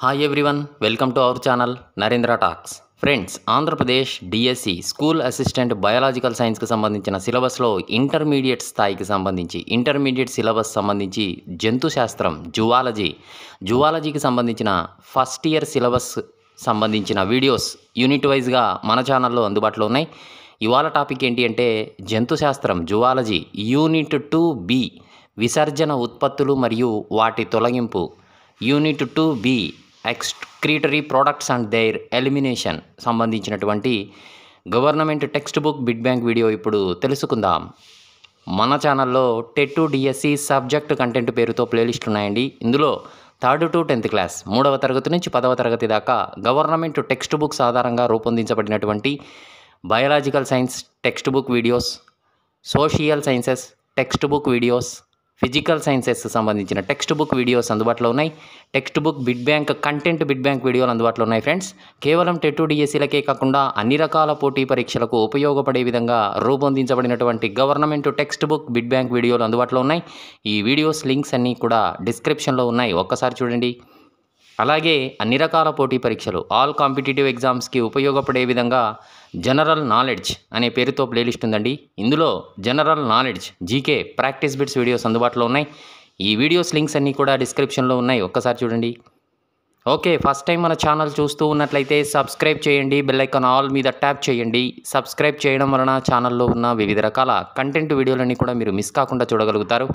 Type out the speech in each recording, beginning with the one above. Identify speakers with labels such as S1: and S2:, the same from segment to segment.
S1: Hi everyone, welcome to our channel Narendra talks. Friends, Andhra Pradesh DSC school assistant biological సైన్స్కి సంబంధించిన సిలబస్లో intermediate స్థాయికి సంబంధించి సిలబస్ సంబంధించి జంతు శాస్త్రం జువాలజీకి సంబంధించిన ఫస్ట్ ఇయర్ సిలబస్ సంబంధించిన వీడియోస్ యూనిట్ వైజ్గా మన ఛానల్లో అందుబాటులో ఉన్నాయి. ఇవాళ టాపిక్ ఏంటి అంటే జంతు శాస్త్రం జువాలజీ యూనిట్ 2B విసర్జన ఉత్పత్తులు మరియు వాటి తొలగింపు, unit 2B excretory products and their elimination సంబంధించినటువంటి government text book bit bank video ఇప్పుడు తెలుసుకుందాం. మన ఛానల్లో టెట్ డిఎస్సి సబ్జెక్ట్ కంటెంట్ పేరుతో ప్లేలిస్ట్ ఉన్నాయండి. ఇందులో 3rd to 10th క్లాస్ 3వ తరగతి నుంచి 10వ తరగతి దాకా గవర్నమెంట్ టెక్స్ట్ బుక్స్ ఆధారంగా రూపొందించబడినటువంటి biological science text book videos, social sciences text book videos, physical sciences సంబంధించిన టెక్స్ట్ బుక్ వీడియోస్ అందుబాటులో ఉన్నాయి. Text book bit bank content bit bank వీడియోలు అందుబాటులో ఉన్నాయి. ఫ్రెండ్స్, కేవలం టెట్ డిఎస్సీలకే కాకుండా అన్ని రకాల పోటీ పరీక్షలకు ఉపయోగపడే విధంగా రూపొందించబడినటువంటి government text book bit bank వీడియోలు అందుబాటులో ఉన్నాయి. ఈ వీడియోస్ లింక్స్ అన్నీ కూడా డిస్క్రిప్షన్లో ఉన్నాయి, ఒక్కసారి చూడండి. అలాగే అన్ని రకాల పోటీ పరీక్షలు ఆల్ కాంపిటేటివ్ ఎగ్జామ్స్కి ఉపయోగపడే విధంగా జనరల్ నాలెడ్జ్ అనే పేరుతో ప్లేలిస్ట్ ఉందండి. ఇందులో general knowledge GK practice bits videos అందుబాటులో ఉన్నాయి. ఈ వీడియోస్ లింక్స్ అన్నీ కూడా డిస్క్రిప్షన్లో ఉన్నాయి, ఒక్కసారి చూడండి. ఓకే, ఫస్ట్ టైం మన ఛానల్ చూస్తూ ఉన్నట్లయితే సబ్స్క్రైబ్ చేయండి, బెల్ ఐకాన్ ఆల్ మీద ట్యాప్ చేయండి. సబ్స్క్రైబ్ చేయడం వలన ఛానల్లో ఉన్న వివిధ రకాల కంటెంట్ వీడియోలన్నీ కూడా మీరు మిస్ కాకుండా చూడగలుగుతారు.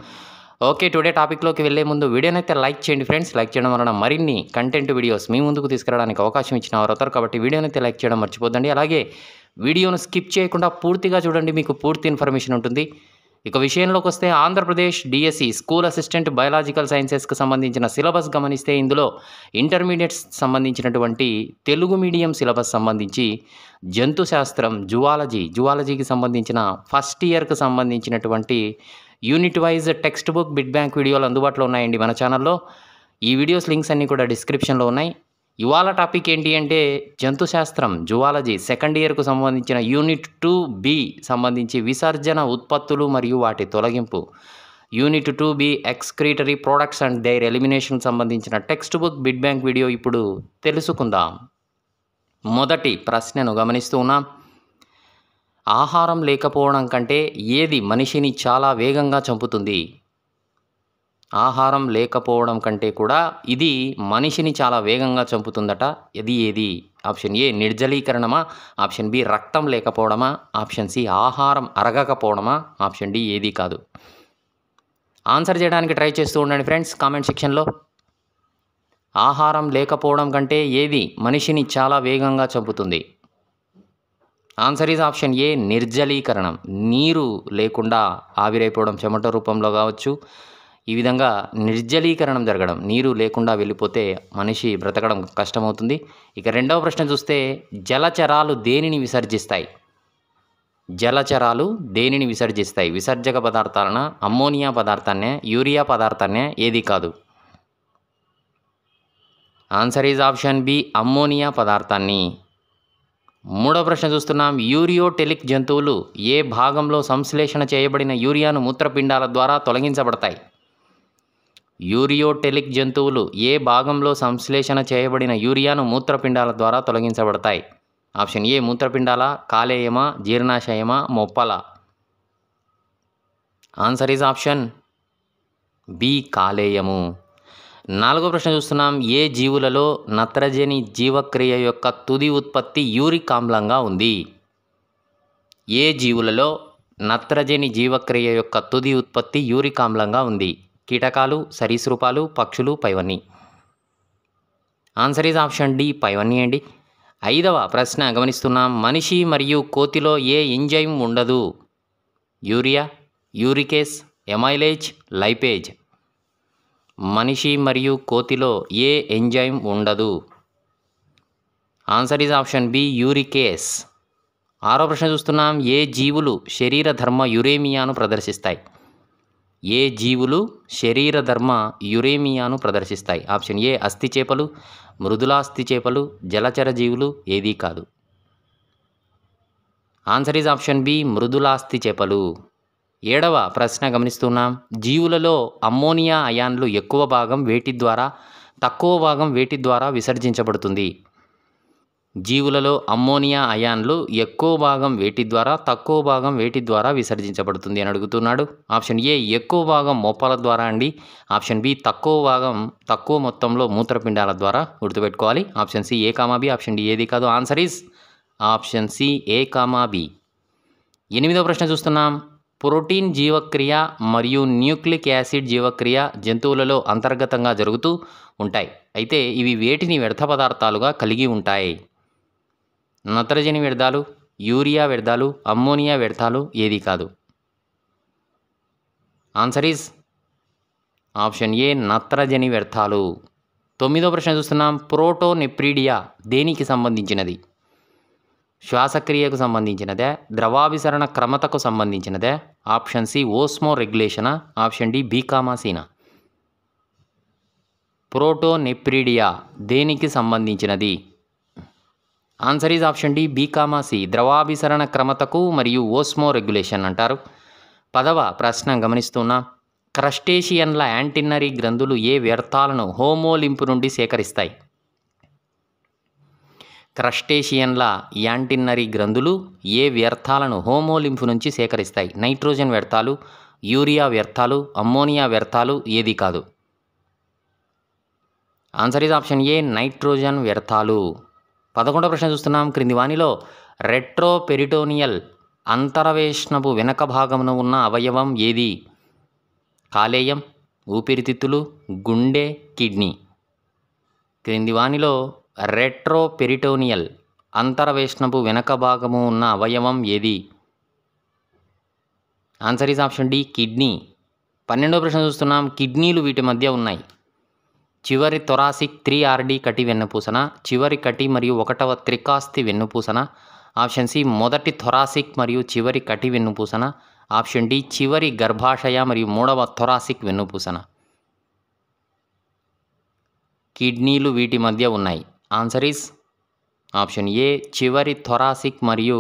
S1: ఓకే, టుడే టాపిక్లోకి వెళ్ళే ముందు వీడియోనైతే లైక్ చేయండి ఫ్రెండ్స్. లైక్ చేయడం వలన మరిన్ని కంటెంట్ వీడియోస్ మీ ముందుకు తీసుకురావడానికి అవకాశం ఇచ్చిన వారు అవుతారు. కాబట్టి వీడియోనైతే లైక్ చేయడం మర్చిపోద్దండి. అలాగే వీడియోను స్కిప్ చేయకుండా పూర్తిగా చూడండి, మీకు పూర్తి ఇన్ఫర్మేషన్ ఉంటుంది. ఇక విషయంలోకి వస్తే Andhra Pradesh DSC school assistant biological సైన్సెస్కి సంబంధించిన సిలబస్ గమనిస్తే ఇందులో ఇంటర్మీడియట్స్ సంబంధించినటువంటి తెలుగు మీడియం సిలబస్ సంబంధించి జంతు శాస్త్రం జువాలజీకి సంబంధించిన ఫస్ట్ ఇయర్కి సంబంధించినటువంటి unit wise text book bit bank వీడియోలు అందుబాటులో ఉన్నాయండి మన ఛానల్లో. ఈ వీడియోస్ లింక్స్ అన్నీ కూడా డిస్క్రిప్షన్లో ఉన్నాయి. ఇవాళ టాపిక్ ఏంటి అంటే జంతు శాస్త్రం జువాలజీ సెకండ్ ఇయర్కు సంబంధించిన యూనిట్ 2B సంబంధించి విసర్జన ఉత్పత్తులు మరియు వాటి తొలగింపు, unit 2B excretory products and their elimination సంబంధించిన text book bit bank video ఇప్పుడు తెలుసుకుందాం. మొదటి ప్రశ్నను గమనిస్తూ ఉన్నాం. ఆహారం లేకపోవడం కంటే ఏది మనిషిని చాలా వేగంగా చంపుతుంది? ఆహారం లేకపోవడం కంటే కూడా ఇది మనిషిని చాలా వేగంగా చంపుతుందట. ఇది ఏది? ఆప్షన్ ఏ నిర్జలీకరణమా, ఆప్షన్ బి రక్తం లేకపోవడమా, ఆప్షన్ సి ఆహారం అరగకపోవడమా, ఆప్షన్ డి ఏది కాదు. ఆన్సర్ చేయడానికి ట్రై చేస్తూ ఉండండి ఫ్రెండ్స్ కామెంట్ సెక్షన్లో. ఆహారం లేకపోవడం కంటే ఏది మనిషిని చాలా వేగంగా చంపుతుంది? ఆన్సర్ ఈజ్ ఆప్షన్ ఏ నిర్జలీకరణం. నీరు లేకుండా ఆవిరైపోవడం, చెమట రూపంలో కావచ్చు, ఈ విధంగా నిర్జలీకరణం జరగడం, నీరు లేకుండా వెళ్ళిపోతే మనిషి బ్రతకడం కష్టమవుతుంది. ఇక రెండవ ప్రశ్న చూస్తే జలచరాలు దేనిని విసర్జిస్తాయి? జలచరాలు దేనిని విసర్జిస్తాయి? విసర్జక పదార్థాలన, అమ్మోనియా పదార్థాన్నే, యూరియా పదార్థాన్నే, ఏది కాదు? Answer is option B ammonia పదార్థాన్ని. మూడవ ప్రశ్న చూస్తున్నాం. యూరియోటెలిక్ జంతువులు ఏ భాగంలో సంశ్లేషణ చేయబడిన యూరియాను మూత్రపిండాల ద్వారా తొలగించబడతాయి? యూరియోటెలిక్ జంతువులు ఏ భాగంలో సంశ్లేషణ చేయబడిన యూరియాను మూత్రపిండాల ద్వారా తొలగించబడతాయి? ఆప్షన్ ఏ మూత్రపిండాల, కాలేయమా, జీర్ణాశయమా, మొప్పల? ఆన్సర్ ఈజ్ ఆప్షన్ బి కాలేయము. నాలుగో ప్రశ్న చూస్తున్నాం. ఏ జీవులలో నత్రజని జీవక్రియ యొక్క తుది ఉత్పత్తి యూరిక్ ఆమ్లంగా ఉంది? ఏ జీవులలో నత్రజని జీవక్రియ యొక్క తుది ఉత్పత్తి యూరిక్ ఆమ్లంగా ఉంది? కీటకాలు, సరీసృపాలు, పక్షులు, పైవన్నీ? ఆన్సర్ ఈజ్ ఆప్షన్ డి పైవన్నీ అండి. ఐదవ ప్రశ్న గమనిస్తున్నాం. మనిషి మరియు కోతిలో ఏ ఎంజైమ్ ఉండదు? Urea, uricase, amylase, lipase? మనిషి మరియు కోతిలో ఏ ఎంజైమ్ ఉండదు? Answer is option B uricase. ఆరో ప్రశ్న చూస్తున్నాం. ఏ జీవులు శరీర ధర్మ యురేమియాను ప్రదర్శిస్తాయి? ఏ జీవులు శరీర ధర్మ యురేమియాను ప్రదర్శిస్తాయి? ఆప్షన్ ఏ అస్థి చేపలు, మృదులాస్థి చేపలు, జలచర జీవులు, ఏదీ కాదు. ఆన్సర్ ఈజ్ ఆప్షన్ బి మృదులాస్థి చేపలు. ఏడవ ప్రశ్న గమనిస్తున్నాం. జీవులలో అమ్మోనియా అయాన్లు ఎక్కువ భాగం వేటి ద్వారా తక్కువ భాగం వేటి ద్వారా విసర్జించబడుతుంది? జీవులలో అమ్మోనియా అయాన్లు ఎక్కువ భాగం వేటి ద్వారా, తక్కువ భాగం వేటి ద్వారా విసర్జించబడుతుంది అని అడుగుతున్నాడు. ఆప్షన్ ఏ ఎక్కువ భాగం మోపాల ద్వారా అండి. ఆప్షన్ బి తక్కువ భాగం తక్కువ మొత్తంలో మూత్రపిండాల ద్వారా. గుర్తుపెట్టుకోవాలి. Option C A comma B, option D ఏది కాదు. Answer is option C A comma B. 8వ ప్రశ్న చూస్తున్నాం. ప్రోటీన్ జీవక్రియ మరియు న్యూక్లిక్ యాసిడ్ జీవక్రియ జంతువులలో అంతర్గతంగా జరుగుతూ ఉంటాయి. అయితే ఇవి వేటిని వ్యర్థ పదార్థాలుగా కలిగి ఉంటాయి? నత్రజని వ్యర్థాలు, యూరియా వ్యర్థాలు, అమ్మోనియా వ్యర్థాలు ఏది కాదు. ఆన్సర్ ఈజ్ ఆప్షన్ ఏ నత్రజని వ్యర్థాలు. 9వ ప్రశ్న చూస్తున్నాం. ప్రోటోనెఫ్రిడియా దేనికి సంబంధించినది? శ్వాసక్రియకు సంబంధించినదే, ద్రవాభిసరణ క్రమతకు సంబంధించినదే? ఆప్షన్ సి ఓస్మో రెగ్యులేషనా? ఆప్షన్ డి బీకామాసీనా? ప్రోటోనెఫ్రిడియా దేనికి సంబంధించినది? ఆన్సర్ ఈజ్ ఆప్షన్ డి బీకామాసి. ద్రవాభిసరణ క్రమతకు మరియు ఓస్మో రెగ్యులేషన్ అంటారు. 10వ ప్రశ్న గమనిస్తున్నాం. క్రస్టేషియన్ల యాంటిన్నరీ గ్రంథులు ఏ వ్యర్థాలను హోమోలింపు నుండి సేకరిస్తాయి? క్రస్టేషియన్ల యాంటిన్నరీ గ్రంథులు ఏ వ్యర్థాలను హోమోలింపు నుంచి సేకరిస్తాయి? నైట్రోజన్ వ్యర్థాలు, యూరియా వ్యర్థాలు, అమ్మోనియా వ్యర్థాలు ఏది కాదు. Answer is option A nitrogen వ్యర్థాలు. 11వ ప్రశ్న చూస్తున్నాం. క్రింది వానిలో రెట్రోపెరిటోనియల్ అంతరవేష్ణపు వెనక భాగమున ఉన్న అవయవం ఏది? కాలేయం, ఊపిరితిత్తులు, గుండె, కిడ్నీ. క్రింది వానిలో రెట్రోపెరిటోనియల్ అంతరవేష్ణపు వెనక భాగము ఉన్న అవయవం ఏది? Answer is option D kidney. 12వ ప్రశ్న చూస్తున్నాం. కిడ్నీలు వీటి మధ్య ఉన్నాయి. చివరి థొరాసిక్ 3RD కటి వెన్నుపూసన, చివరి కటి మరియు 1వ త్రికాస్తి వెన్నుపూసన. ఆప్షన్ సి మొదటి థొరాసిక్ మరియు చివరి కటి వెన్నుపూసన. ఆప్షన్ డి చివరి గర్భాశయ మరియు 3వ థొరాసిక్ వెన్నుపూసన. కిడ్నీలు వీటి మధ్య ఉన్నాయి. ఆన్సర్ ఈజ్ ఆప్షన్ ఏ చివరి థొరాసిక్ మరియు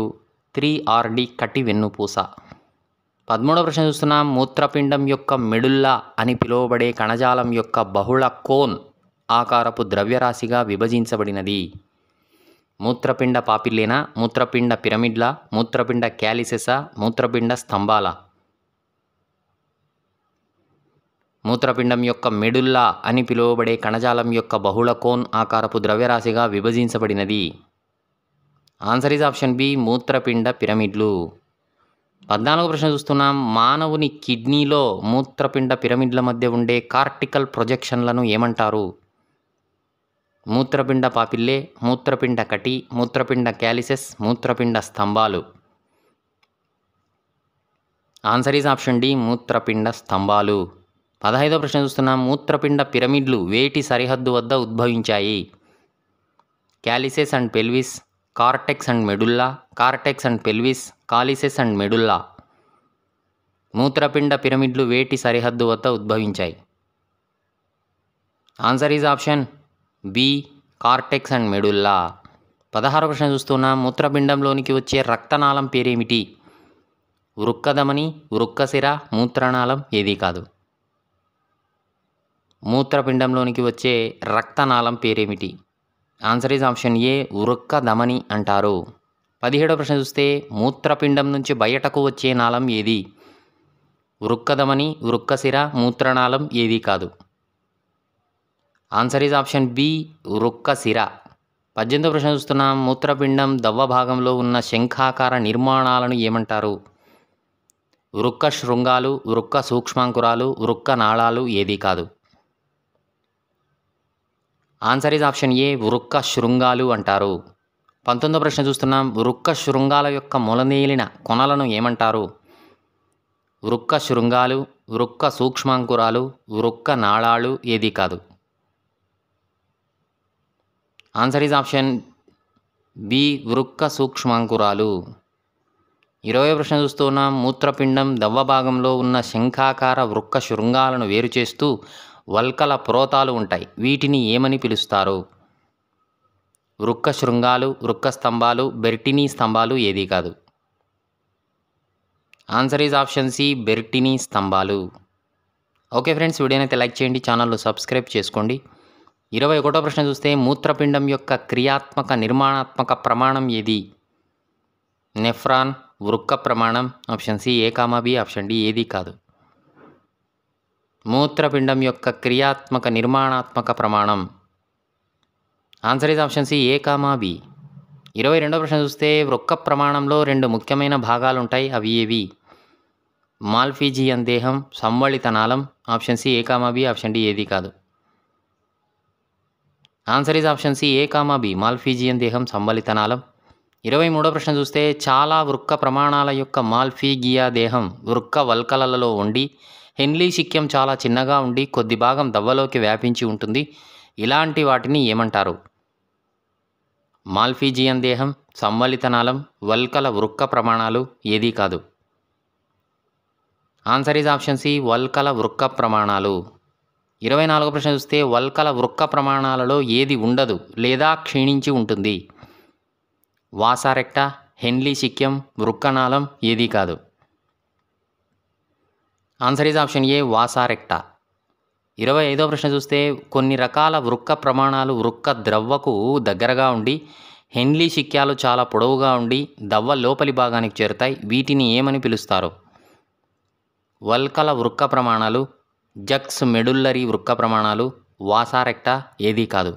S1: 3RD కటి వెన్నుపూస. 13వ ప్రశ్న చూస్తున్నాం. మూత్రపిండం యొక్క మెడుల్లా అని పిలువబడే కణజాలం యొక్క బహుళ కోన్ ఆకారపు ద్రవ్యరాశిగా విభజించబడినది? మూత్రపిండ పాపిల్లేనా, మూత్రపిండ పిరమిడ్లా, మూత్రపిండ క్యాలిసెసా, మూత్రపిండ స్తంభాల? మూత్రపిండం యొక్క మెడుల్లా అని పిలువబడే కణజాలం యొక్క బహుళ కోన్ ఆకారపు ద్రవ్యరాశిగా విభజించబడినది? ఆన్సర్ ఈజ్ ఆప్షన్ బి మూత్రపిండ పిరమిడ్లు. 14వ ప్రశ్న చూస్తున్నాం. మానవుని కిడ్నీలో మూత్రపిండ పిరమిడ్ల మధ్య ఉండే కార్టికల్ ప్రొజెక్షన్లను ఏమంటారు? మూత్రపిండ పాపిల్లే, మూత్రపిండ కటి, మూత్రపిండ క్యాలిసెస్, మూత్రపిండ స్తంభాలు. ఆన్సర్ ఈజ్ ఆప్షన్ డి మూత్రపిండ స్తంభాలు. 15వ ప్రశ్న చూస్తున్నాం. మూత్రపిండ పిరమిడ్లు వేటి సరిహద్దు వద్ద ఉద్భవించాయి? Calyces and pelvis, cortex and medulla, cortex and pelvis, calyces and medulla. మూత్రపిండ పిరమిడ్లు వేటి సరిహద్దు వద్ద ఉద్భవించాయి? Answer is option B cortex and medulla. 16వ ప్రశ్న చూస్తున్నాం. మూత్రపిండంలోనికి వచ్చే రక్తనాళం పేరేమిటి? వృక్కధమని, వృక్కశిర, మూత్రనాళం ఏది కాదు. మూత్రపిండంలోనికి వచ్చే రక్తనాళం పేరేమిటి? ఆన్సర్ ఈజ్ ఆప్షన్ ఏ వృక్కధమని అంటారు. 17వ ప్రశ్న చూస్తే మూత్రపిండం నుంచి బయటకు వచ్చే నాళం ఏది? వృక్కధమని, వృక్కశిర, మూత్రనాళం ఏది కాదు. ఆన్సర్ ఈజ్ ఆప్షన్ బి వృక్కశిర. 18వ ప్రశ్న చూస్తున్నాం. మూత్రపిండం దవ్వ భాగంలో ఉన్న శంఖాకార నిర్మాణాలను ఏమంటారు? వృక్క శృంగాలు, వృక్క సూక్ష్మాంకురాలు, వృక్క నాళాలు ఏది కాదు. ఆన్సర్ ఈజ్ ఆప్షన్ ఏ వృక్క శృంగాలు అంటారు. 19వ ప్రశ్న చూస్తున్నాం. వృక్క శృంగాల యొక్క మొలనేలిన కొనలను ఏమంటారు? వృక్క శృంగాలు, వృక్క సూక్ష్మాంకురాలు, వృక్క నాళాలు ఏది కాదు. ఆన్సర్ ఈజ్ ఆప్షన్ బి వృక్క సూక్ష్మాంకురాలు. 20వ ప్రశ్న చూస్తున్నాం. మూత్రపిండం దవ్వ భాగంలో ఉన్న శంఖాకార వృక్క శృంగాలను వేరు చేస్తూ వల్కల ప్రోతాలు ఉంటాయి. వీటిని ఏమని పిలుస్తారు? వృక్క శృంగాలు, వృక్క స్తంభాలు, బెర్టినీ స్తంభాలు ఏది కాదు. ఆన్సర్ ఈజ్ ఆప్షన్ సి బెర్టినీ స్తంభాలు. ఓకే ఫ్రెండ్స్, వీడియోనైతే లైక్ చేయండి, ఛానల్ను సబ్స్క్రైబ్ చేసుకోండి. 21వ ప్రశ్న చూస్తే మూత్రపిండం యొక్క క్రియాత్మక నిర్మాణాత్మక ప్రమాణం ఏది? నెఫ్రాన్, వృక్క ప్రమాణం. Option C A comma B, option D ఏది కాదు. మూత్రపిండం యొక్క క్రియాత్మక నిర్మాణాత్మక ప్రమాణం. Answer is option C A comma B. 22వ ప్రశ్న చూస్తే వృక్క ప్రమాణంలో 2 ముఖ్యమైన భాగాలు ఉంటాయి. అవి ఏవి? మాల్ఫీజియన్ దేహం, సంవళిత నాళం. Option C A comma B, option D ఏది కాదు. Answer is option C A comma B, Malpighian దేహం, సంవళిత నాళం. 23వ ప్రశ్న చూస్తే చాలా వృక్క ప్రమాణాల యొక్క మాల్ఫీజియా దేహం వృక్క వల్కలలో ఉండి హెన్లీ శిక్యం చాలా చిన్నగా ఉండి కొద్ది భాగం దవ్వలోకి వ్యాపించి ఉంటుంది. ఇలాంటి వాటిని ఏమంటారు? మాల్ఫీజియన్ దేహం, సంవళిత నాళం, వల్కల వృక్క ప్రమాణాలు. ఏదీ కాదు. Answer is option C Valkala వృక్క ప్రమాణాలు. 24వ ప్రశ్న చూస్తే వల్కల వృక్క ప్రమాణాలలో ఏది ఉండదు లేదా క్షీణించి ఉంటుంది? వాసారెక్టా, హెన్లీ శిక్యం, వృక్కనాళం. ఏదీ కాదు. Answer is option A vasa recta. 25వ ప్రశ్న చూస్తే కొన్ని రకాల వృక్క ప్రమాణాలు వృక్క ద్రవ్వకు దగ్గరగా ఉండి హెన్లీ శిక్యాలు చాలా పొడవుగా ఉండి దవ్వ లోపలి భాగానికి చేరుతాయి. వీటిని ఏమని పిలుస్తారు? వల్కల వృక్క ప్రమాణాలు, జక్స్ మెడుల్లరీ వృక్క ప్రమాణాలు, వాసారెక్టా. ఏదీ కాదు.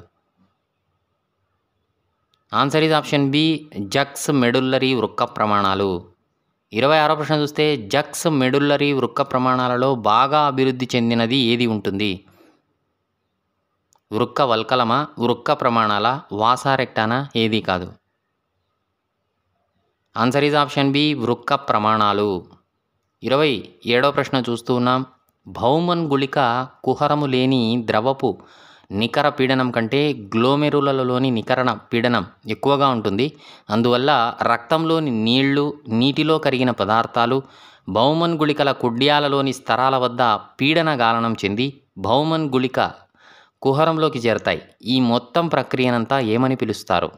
S1: Answer is option B juxtamedullary వృక్క ప్రమాణాలు. 26వ ప్రశ్న చూస్తే జక్స్ మెడుల్లరీ వృక్క ప్రమాణాలలో బాగా అభివృద్ధి చెందినది ఏది ఉంటుంది? వృక్క వల్కలమా, వృక్క ప్రమాణాల, వాసారెక్టానా? ఏదీ కాదు. ఆన్సర్ ఈజ్ ఆప్షన్ బి వృక్క ప్రమాణాలు. 27వ ప్రశ్న చూస్తూ ఉన్నాం. భౌమన్ గుళిక కుహరము లేని ద్రవపు నికర పీడనం కంటే గ్లోమెరులలోని నికరణ పీడనం ఎక్కువగా ఉంటుంది. అందువల్ల రక్తంలోని నీటిలో కరిగిన పదార్థాలు భౌమన్ గుళికల కుడ్యాలలోని స్తరాల వద్ద పీడన గాలనం చెంది భౌమన్ గుళిక కుహరంలోకి చేరతాయి. ఈ మొత్తం ప్రక్రియనంతా ఏమని పిలుస్తారు?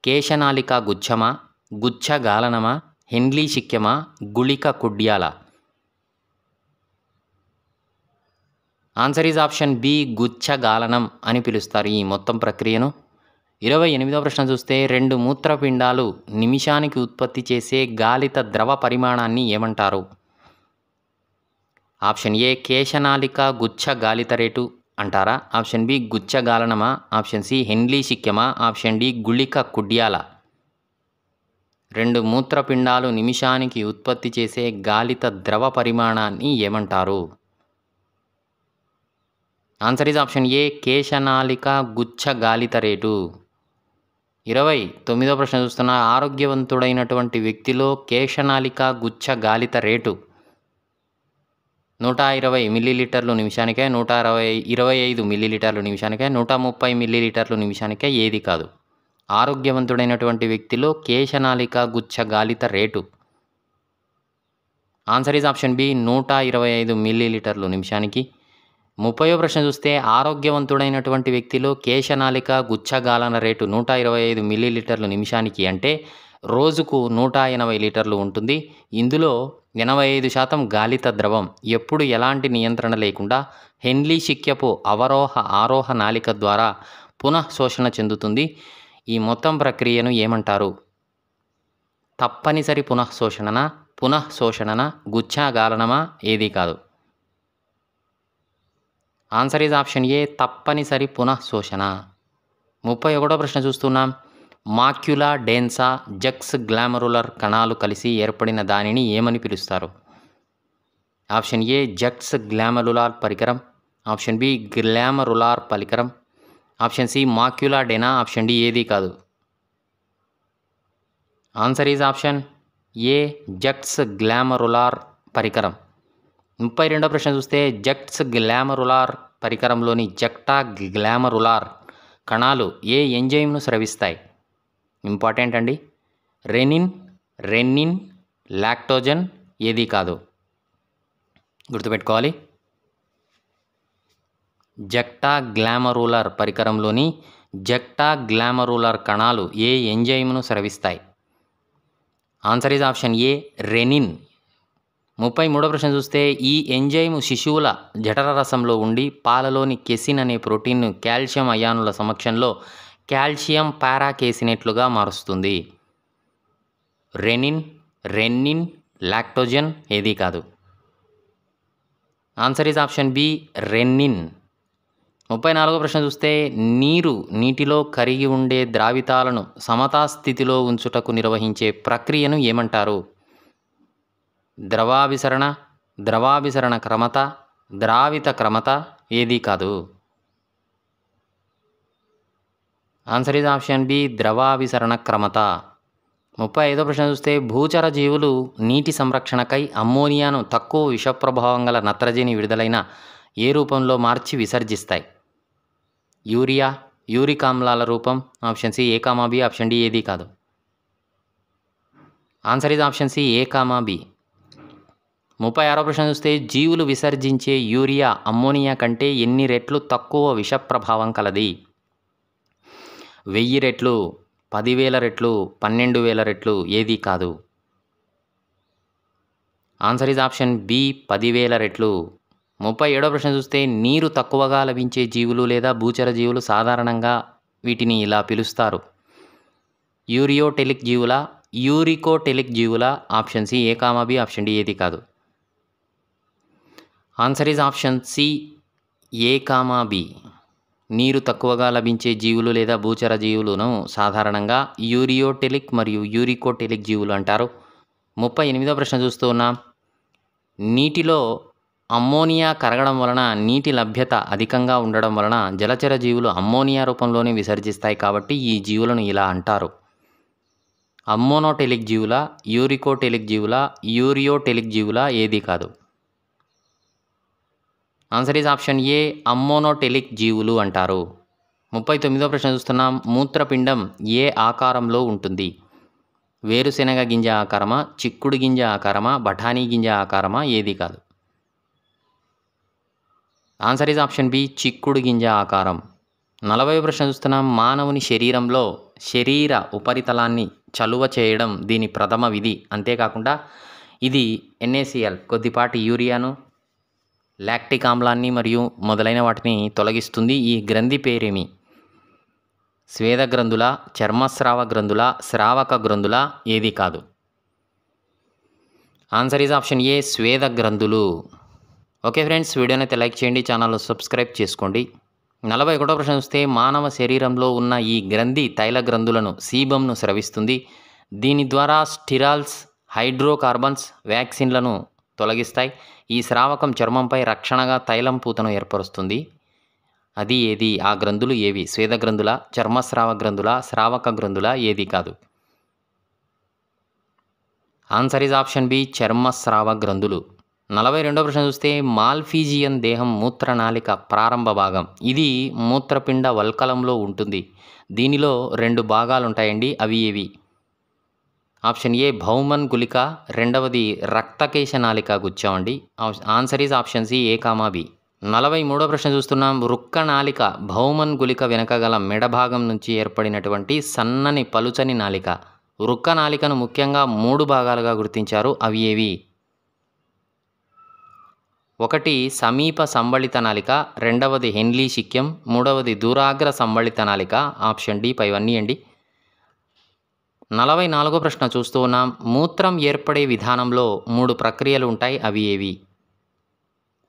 S1: కేశనాళిక గుచ్ఛమా, గుచ్ఛ గాలనమా, హెన్లీ శిక్యమా, గుళిక కుడ్యాల? ఆన్సర్ ఈజ్ ఆప్షన్ బి గుచ్ఛ గాలనం అని పిలుస్తారు ఈ మొత్తం ప్రక్రియను. 28వ ప్రశ్న చూస్తే 2 మూత్రపిండాలు నిమిషానికి ఉత్పత్తి చేసే గాలిత ద్రవ పరిమాణాన్ని ఏమంటారు? ఆప్షన్ ఏ కేశనాళిక గుచ్ఛ గాలిత రేటు అంటారా? ఆప్షన్ బి గుచ్ఛ గాలనమా? ఆప్షన్ సి హెన్లీ శిక్యమా? ఆప్షన్ డి గుళిక కుడ్యాల? 2 మూత్రపిండాలు నిమిషానికి ఉత్పత్తి చేసే గాలిత ద్రవ పరిమాణాన్ని ఏమంటారు? ఆన్సర్ ఈజ్ ఆప్షన్ ఏ కేశనాళిక గుచ్ఛ గాలిత రేటు. 29వ ప్రశ్న చూస్తున్న ఆరోగ్యవంతుడైనటువంటి వ్యక్తిలో కేశనాళిక గుచ్ఛ గాలిత రేటు 120 మిల్లీలీటర్లు నిమిషానికే, 125 మిల్లీలీటర్లు నిమిషానికే, 130 మిల్లీలీటర్లు నిమిషానికే. ఏది కాదు. ఆరోగ్యవంతుడైనటువంటి వ్యక్తిలో కేశనాళిక గుచ్ఛ గాలిత rate. Answer is option B 125 మిల్లీలీటర్లు నిమిషానికి. 30వ ప్రశ్న చూస్తే ఆరోగ్యవంతుడైనటువంటి వ్యక్తిలో కేశనాళిక గుచ్ఛగాలన రేటు 125 మిల్లీలీటర్లు నిమిషానికి అంటే రోజుకు 180 లీటర్లు ఉంటుంది. ఇందులో 85% గాలిత ద్రవం ఎప్పుడు ఎలాంటి నియంత్రణ లేకుండా హెన్లీ శిక్యపు ఆరోహ నాళిక ద్వారా పునఃశోషణ చెందుతుంది. ఈ మొత్తం ప్రక్రియను ఏమంటారు? తప్పనిసరి పునఃశోషణనా, గుచ్ఛగాలనమా? ఏదీ కాదు. ఆన్సర్ ఈజ్ ఆప్షన్ ఏ తప్పనిసరి పునఃశోషణ. 31వ ప్రశ్న చూస్తున్నాం. మాక్యులా డెన్సా జక్స్ గ్లామరులర్ కణాలు కలిసి ఏర్పడిన దానిని ఏమని పిలుస్తారు? ఆప్షన్ ఏ జక్స్ గ్లామరులార్ పరికరం, ఆప్షన్ బి గ్లామరులార్ పరికరం, ఆప్షన్ సి మాక్యులా డెనా, ఆప్షన్ డి ఏదీ కాదు. ఆన్సర్ ఈజ్ ఆప్షన్ ఏ జక్స్ గ్లామరులార్ పరికరం. 32వ ప్రశ్న చూస్తే జక్స్ గ్లామరులార్ పరికరంలోని జక్టా గ్లామరులార్ కణాలు ఏ ఎంజైమ్ను స్రవిస్తాయి? ఇంపార్టెంట్ అండి. Renin, lactogen. ఏదీ కాదు. గుర్తుపెట్టుకోవాలి. జక్టా గ్లామరులార్ పరికరంలోని జక్టా గ్లామరులార్ కణాలు ఏ ఎంజైమ్ను స్రవిస్తాయి? Answer is option A renin. 33వ ప్రశ్న చూస్తే ఈ ఎంజైము శిశువుల జఠర రసంలో ఉండి పాలలోని కెసిన్ అనే ప్రోటీన్ను కాల్షియం అయానుల సమక్షంలో కాల్షియం పారాకేసినేట్లుగా మారుస్తుంది. రెన్నిన్, లాక్టోజన్ ఏదీ కాదు. Answer is option B renin. 34వ ప్రశ్న చూస్తే నీటిలో కరిగి ఉండే ద్రావితాలను సమతా స్థితిలో ఉంచుటకు నిర్వహించే ప్రక్రియను ఏమంటారు? ద్రవాభిసరణ క్రమత, ద్రావిత క్రమత ఏదీ కాదు. ఆన్సర్ ఈజ్ ఆప్షన్ బి ద్రవాభిసరణ క్రమత. 35వ ప్రశ్న చూస్తే భూచర జీవులు నీటి సంరక్షణకై అమ్మోనియాను తక్కువ విషప్రభావం గల నత్రజని విడుదలైన ఏ రూపంలో మార్చి విసర్జిస్తాయి? యూరిక్ ఆమ్లాల రూపం. Option C A comma B, option D ఏదీ కాదు. Answer is option C A comma B. 36వ ప్రశ్న చూస్తే జీవులు విసర్జించే యూరియా అమ్మోనియా కంటే ఎన్ని రెట్లు తక్కువ విషప్రభావం కలది? 1000 రెట్లు, 10,000 రెట్లు, 12,000 రెట్లు ఏదీ కాదు. ఆన్సర్ ఈజ్ ఆప్షన్ బి 10,000 రెట్లు. 37వ ప్రశ్న చూస్తే నీరు తక్కువగా లభించే జీవులు లేదా భూచర జీవులు సాధారణంగా వీటిని ఇలా పిలుస్తారు. యూరికోటెలిక్ జీవుల. Option C A comma B, option D ఏదీ కాదు. Answer is option C A comma B. నీరు తక్కువగా లభించే జీవులు లేదా భూచర జీవులను సాధారణంగా యూరియోటెలిక్ మరియు యూరికోటెలిక్ జీవులు అంటారు. 38వ ప్రశ్న చూస్తూ ఉన్నాం. నీటిలో అమ్మోనియా కరగడం వలన నీటి లభ్యత అధికంగా ఉండడం వలన జలచర జీవులు అమ్మోనియా రూపంలోనే విసర్జిస్తాయి కాబట్టి ఈ జీవులను ఇలా అంటారు. అమ్మోనోటెలిక్ జీవుల, యూరికోటెలిక్ జీవుల, యూరియోటెలిక్ జీవుల ఏదీ కాదు. ఆన్సర్ ఈజ్ ఆప్షన్ ఏ అమ్మోనోటెలిక్ జీవులు అంటారు. 39వ ప్రశ్న చూస్తున్నాం. మూత్రపిండం ఏ ఆకారంలో ఉంటుంది? వేరుశెనగ గింజ ఆకారమా, చిక్కుడు గింజ ఆకారమా, బఠానీ గింజ ఆకారమా ఏదీ కాదు. ఆన్సర్ ఈజ్ ఆప్షన్ బి చిక్కుడు గింజ ఆకారం. 40వ ప్రశ్న చూస్తున్నాం. మానవుని శరీరంలో శరీర ఉపరితలాన్ని చలువ చేయడం దీని ప్రథమ విధి. అంతేకాకుండా ఇది NaCl కొద్దిపాటి యూరియాను, లాక్టిక్ ఆమ్లాన్ని మరియు మొదలైన వాటిని తొలగిస్తుంది. ఈ గ్రంథి పేరేమి? స్వేద గ్రంథుల, చర్మస్రావ గ్రంథుల, స్రావక గ్రంథుల ఏదీ కాదు. ఆన్సర్ ఈజ్ ఆప్షన్ ఏ స్వేద గ్రంథులు. ఓకే ఫ్రెండ్స్, వీడియోని అయితే లైక్ చేయండి, ఛానల్ సబ్స్క్రైబ్ చేసుకోండి. 41వ ప్రశ్న చూస్తే మానవ శరీరంలో ఉన్న ఈ గ్రంథి తైల గ్రంథులను సీబమ్ను స్రవిస్తుంది. దీని ద్వారా స్టిరాల్స్, హైడ్రోకార్బన్స్, వ్యాక్సిన్లను తొలగిస్తాయి. ఈ స్రావకం చర్మంపై రక్షణగా తైలం పూతను ఏర్పరుస్తుంది. అది ఏది? ఆ గ్రంథులు ఏవి? స్వేద గ్రంథుల, చర్మస్రావ గ్రంథుల, స్రావక గ్రంథుల ఏది కాదు. ఆన్సర్ ఈజ్ ఆప్షన్ బి చర్మస్రావ గ్రంథులు. 42వ ప్రశ్న చూస్తే మాల్ఫీజియన్ దేహం మూత్రనాళిక ప్రారంభ భాగం. ఇది మూత్రపిండ వల్కలంలో ఉంటుంది. దీనిలో 2 భాగాలు ఉంటాయండి. అవి ఏవి? ఆప్షన్ ఏ భౌమన్ గుళిక, రెండవది రక్తకేశ నాళిక గుచ్ఛం అండి. Answer is option C A comma B. 43వ ప్రశ్న చూస్తున్నాం. వృక్క నాళిక భౌమన్ గుళిక వెనక గల మెడ భాగం నుంచి ఏర్పడినటువంటి సన్నని పలుచని నాళిక. వృక్క నాళికను ముఖ్యంగా 3 భాగాలుగా గుర్తించారు. అవి ఏవి? 1 సమీప సంబళిత నాళిక, రెండవది హెన్లీ శిక్యం, మూడవది దూరాగ్ర సంబళిత నాళిక. ఆప్షన్ డి పైవన్నీ అండి. 44వ ప్రశ్న చూస్తూ ఉన్నాం. మూత్రం ఏర్పడే విధానంలో 3 ప్రక్రియలు ఉంటాయి. అవి ఏవి?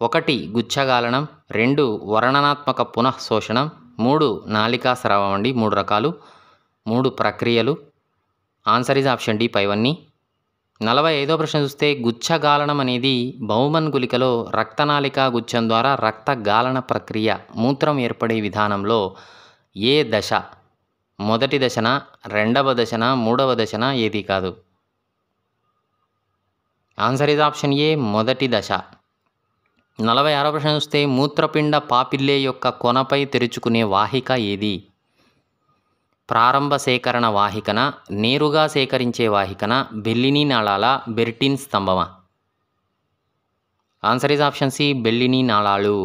S1: 1 గుచ్చగాలనం, 2 వర్ణనాత్మక పునఃశోషణం, 3 నాళికా స్రావం అండి. 3 రకాలు, 3 ప్రక్రియలు. ఆన్సర్ ఈజ్ ఆప్షన్ డి పైవన్నీ. 45వ ప్రశ్న చూస్తే గుచ్చగాలనం అనేది బౌమన్ గుళికలో రక్తనాళికా గుచ్చం ద్వారా రక్తగాలన ప్రక్రియ. మూత్రం ఏర్పడే విధానంలో ఏ దశ? మొదటి దశన, రెండవ దశన, మూడవ దశన ఏది కాదు. ఆన్సర్ ఈజ్ ఆప్షన్ ఏ మొదటి దశ. 46వ ప్రశ్న చూస్తే మూత్రపిండ పాపిల్లే యొక్క కొనపై తెరుచుకునే వాహిక ఏది? ప్రారంభ సేకరణ వాహికన, నేరుగా సేకరించే వాహికన, బెల్లినీ నాళాల, బెర్టిన్ స్తంభమా? Answer is option C Bellini నాళాలు.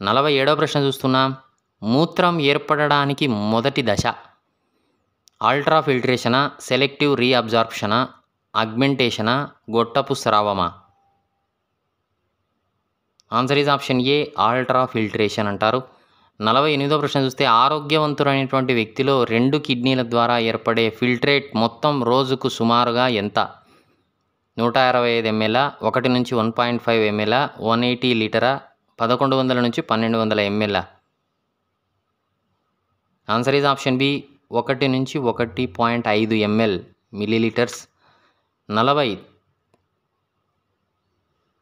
S1: 47వ ప్రశ్న చూస్తున్నాం. మూత్రం ఏర్పడడానికి మొదటి దశ అల్ట్రా ఫిల్ట్రేషనా, సెలెక్టివ్ రీఅబ్జార్ప్షనా, అగ్మెంటేషనా, గొట్టపు స్రావమా? Answer is option A ultrafiltration అంటారు. 48వ ప్రశ్న చూస్తే ఆరోగ్యవంతుడైనటువంటి వ్యక్తిలో 2 కిడ్నీల ద్వారా ఏర్పడే ఫిల్ట్రేట్ మొత్తం రోజుకు సుమారుగా ఎంత? 165 ఎంఎల్, 1 నుంచి 1.5 ఎంఎల్, 180 లీటరా, 1100 నుంచి 1200 ML? Answer is option B 1 నుంచి 1.5 ఎంఎల్ మిల్లీలీటర్స్.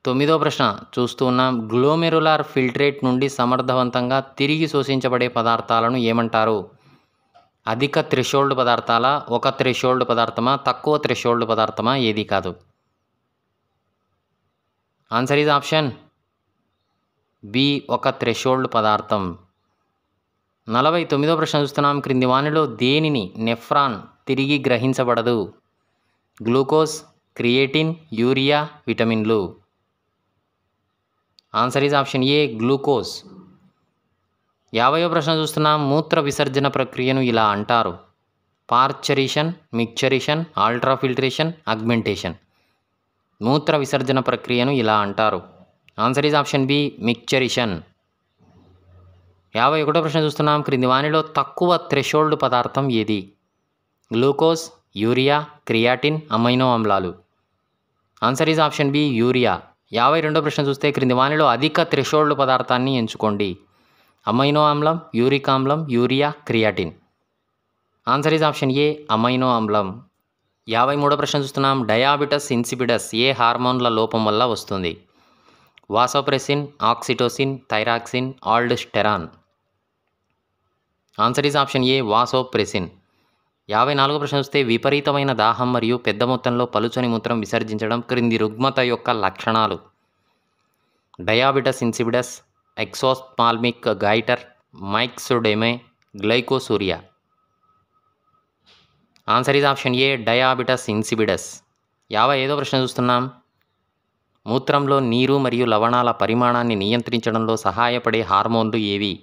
S1: 49వ ప్రశ్న చూస్తూ ఉన్నాం. గ్లోమెరులార్ ఫిల్ట్రేట్ నుండి సమర్థవంతంగా తిరిగి శోషించబడే పదార్థాలను ఏమంటారు? అధిక థ్రెషోల్డ్ పదార్థాల, ఒక థ్రెషోల్డ్ పదార్థమా, తక్కువ థ్రెషోల్డ్ పదార్థమా, ఏది కాదు? ఆన్సర్ ఈజ్ ఆప్షన్ బి ఒక థ్రెషోల్డ్ పదార్థం. 49వ ప్రశ్న చూస్తున్నాం. క్రింది వానిలో దేనిని నెఫ్రాన్ తిరిగి గ్రహించబడదు? గ్లూకోజ్, క్రియేటిన్, యూరియా, విటమిన్లు? Answer is option A glucose. 50వ ప్రశ్న చూస్తున్నాం. మూత్ర విసర్జన ప్రక్రియను ఇలా అంటారు? పార్చరేషన్, మిక్చరేషన్, అల్ట్రా ఫిల్టరేషన్, అగ్మెంటేషన్. మూత్ర విసర్జన ప్రక్రియను ఇలా అంటారు. Answer is option B micturition. 51వ ప్రశ్న చూస్తున్నాం. క్రింది వానిలో తక్కువ థ్రెషోల్డ్ పదార్థం ఏది? గ్లూకోజ్, యూరియా, క్రియాటిన్, అమైనో ఆమ్లాలు? Answer is option B urea. 52వ ప్రశ్న చూస్తే క్రింది వానిలో అధిక థ్రెషోల్డ్ పదార్థాన్ని ఎంచుకోండి? అమైనో ఆమ్లం, యూరిక్ ఆమ్లం, urea, creatine? Answer is option A amino ఆమ్లం. 53వ ప్రశ్న చూస్తున్నాం. డయాబెటస్ ఇన్సిపిడస్ ఏ హార్మోన్ల లోపం వల్ల వస్తుంది? Vasopressin, oxytocin, thyroxine, aldosterone? Answer is option A vasopressin. 54వ ప్రశ్న చూస్తే విపరీతమైన దాహం మరియు పెద్ద మొత్తంలో పలుచని మూత్రం విసర్జించడం క్రింది రుగ్మత యొక్క లక్షణాలు? Diabetes insipidus, exophthalmic goitre, myxoedema, glycosuria? Answer is option A diabetes insipidus. 55వ ప్రశ్న చూస్తున్నాం. మూత్రంలో నీరు మరియు లవణాల పరిమాణాన్ని నియంత్రించడంలో సహాయపడే హార్మోన్లు ఏవి?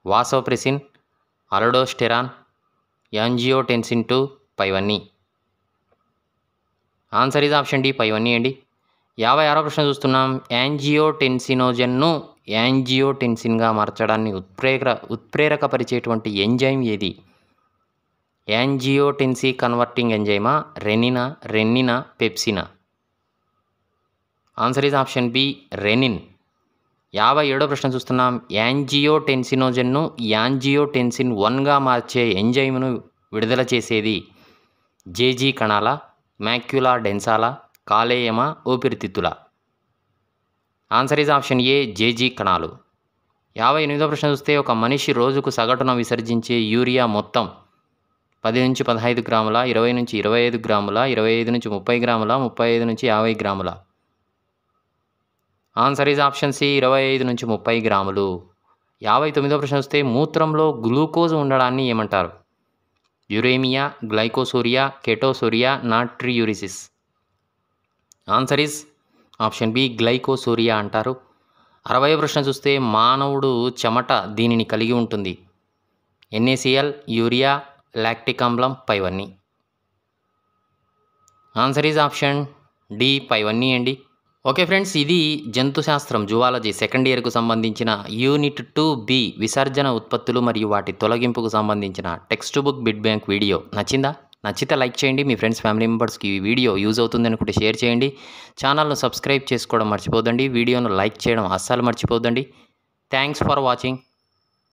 S1: వాసోప్రెసిన్, అల్డోస్టెరాన్, యాంజియోటెన్సిన్ 2, పైవన్నీ? ఆన్సర్ ఈజ్ ఆప్షన్ డి పైవన్నీ అండి. 56వ ప్రశ్న చూస్తున్నాం. యాంజియోటెన్సినోజన్ను యాంజియోటెన్సిన్గా మార్చడాన్ని ఉత్ప్రేరకపరిచేటువంటి ఎంజైమ్ ఏది? యాంజియోటెన్సి కన్వర్టింగ్ ఎంజైమా, రెనినా, పెప్సినా? Answer is option B renin. 57వ ప్రశ్న చూస్తున్నాం. యాంజియోటెన్సినోజన్ను యాంజియోటెన్సిన్ 1గా మార్చే ఎంజైమ్ను విడుదల చేసేది? జేజీ కణాల, మ్యాక్యులా డెన్సాల, కాలేయమా, ఊపిరితిత్తుల? Answer is option A JG కణాలు. 58వ ప్రశ్న చూస్తే ఒక మనిషి రోజుకు సగటున విసర్జించే యూరియా మొత్తం 10 నుంచి 15 గ్రాముల, 20 నుంచి 25 గ్రాముల, 25 నుంచి 30 గ్రాముల, 35 నుంచి 50 గ్రాముల? ఆన్సర్ ఈజ్ ఆప్షన్ సి 25 నుంచి 30 గ్రాములు. 59వ ప్రశ్న వస్తే మూత్రంలో గ్లూకోజ్ ఉండడాన్ని ఏమంటారు? Uraemia, glycosuria, ketonuria, natriuresis? Answer is option B glycosuria అంటారు. 60వ ప్రశ్న చూస్తే మానవుడు చెమట దీనిని కలిగి ఉంటుంది? NaCl, యూరియా, లాక్టిక్ ఆమ్లం, పైవన్నీ? ఆన్సర్ ఈజ్ ఆప్షన్ డి పైవన్నీ అండి. ఓకే ఫ్రెండ్స్, ఇది జంతుశాస్త్రం జువాలజీ సెకండ్ ఇయర్కు సంబంధించిన యూనిట్ 2B విసర్జన ఉత్పత్తులు మరియు వాటి తొలగింపుకు సంబంధించిన text book bit bank video నచ్చిందా? నచ్చితే లైక్ చేయండి. మీ ఫ్రెండ్స్ ఫ్యామిలీ మెంబర్స్కి ఈ వీడియో యూజ్ అవుతుంది అనుకుంటే షేర్ చేయండి. ఛానల్ను సబ్స్క్రైబ్ చేసుకోవడం మర్చిపోదండి. వీడియోను లైక్ చేయడం అస్సలు మర్చిపోదండి. Thanks for watching.